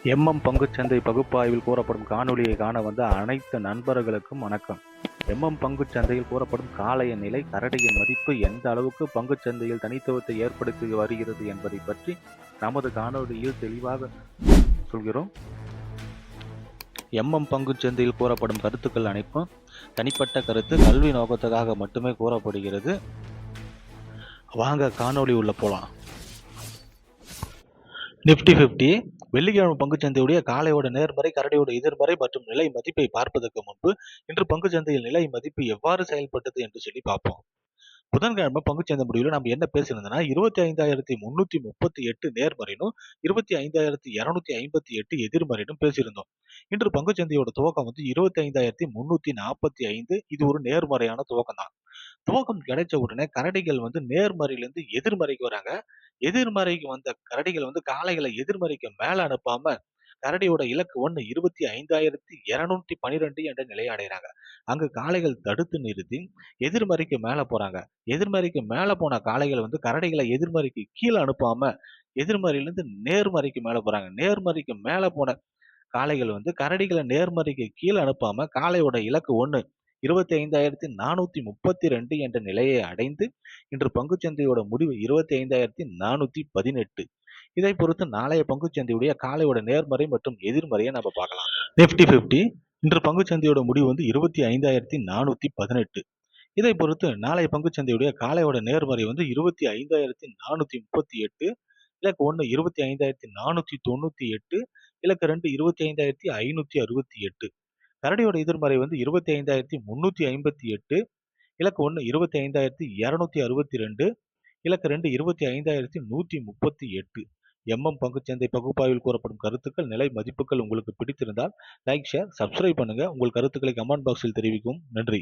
பங்குச்சந்தை பகுப்பாய்வில் கூறப்படும் காணொளியை காண வந்த அனைத்து நண்பர்களுக்கும் வணக்கம். பங்குச்சந்தையில் கூறப்படும் காளைய நிலை, கரடியின் மதிப்பு எந்த அளவுக்கு பங்குச்சந்தையில் தனித்துவத்தை ஏற்படுத்தி வருகிறது என்பதை பற்றி நமது காணொளியில் தெளிவாக சொல்கிறோம். பங்குச்சந்தையில் கூறப்படும் கருத்துக்கள் அனைத்தும் தனிப்பட்ட கருத்து, கல்வி நோக்கத்துக்காக மட்டுமே கூறப்படுகிறது. வாங்க காணொளி உள்ள போலாம். நிப்டி 50 வெள்ளிக்கிழமை பங்குச்சந்தையுடைய காலையோட நேர்மறை, கரடியோட எதிர்மறை மற்றும் நிலை மதிப்பை பார்ப்பதற்கு முன்பு இன்று பங்குச்சந்தையில் நிலை மதிப்பு எவ்வாறு செயல்பட்டது என்று சொல்லி பார்ப்போம். புதன்கிழமை பங்குச்சந்தை முடிவில் நம்ம என்ன பேசியிருந்தோம்னா 25,338 நேர்மறைனும் 25,258 எதிர்மறைனும் பேசியிருந்தோம். இன்று பங்குச்சந்தையோட துவக்கம் 25,345. இது ஒரு நேர்மறையான துவக்கம் தான். துவக்கம் கிடைச்ச உடனே கரடிகள் நேர்மறையிலிருந்து எதிர்மறைக்கு வராங்க. எதிர்மறைக்கு வந்த கரடிகள் காளைகளை எதிர்மறைக்கு மேல அனுப்பாம கரடியோட இலக்கு 25,212 என்ற நிலையை அடைகிறாங்க. அங்கு காளைகள் தடுத்து நிறுத்தி எதிர்மறைக்கு மேல போறாங்க. எதிர்மறைக்கு மேல போன காளைகள் கரடிகளை எதிர்மறைக்கு கீழே அனுப்பாம எதிர்மறையிலிருந்து நேர்மறைக்கு மேல போறாங்க. நேர்மறைக்கு மேல போன காளைகள் கரடிகளை நேர்மறைக்கு கீழே அனுப்பாம காளையோட இலக்கு 25,432 என்ற நிலையை அடைந்து இன்று பங்குச்சந்தையோட முடிவு 25,418. இதை பொறுத்து நாளைய பங்குச்சந்தையுடைய காலையோட நேர்மறை மற்றும் எதிர்மறையை நம்ம பார்க்கலாம். நிப்டி 50 இன்று பங்குச்சந்தையோட முடிவு 25,418. இதை பொறுத்து நாளைய பங்குச்சந்தையுடைய காலையோட நேர்மறை 25,438, இலக்கு 1 25,498, இலக்கு 2 25,568. கரடியோட எதிர்மறை 25,358, இலக்கு 1 25,262, இலக்கு 2 25,138. பங்குச்சந்தை பகுப்பாய்வில் கூறப்படும் கருத்துக்கள், நிலை மதிப்புகள் உங்களுக்கு பிடித்திருந்தால் லைக், ஷேர், சப்ஸ்கிரைப் பண்ணுங்க. உங்கள் கருத்துக்களை கமெண்ட் பாக்ஸில் தெரிவிக்கும். நன்றி.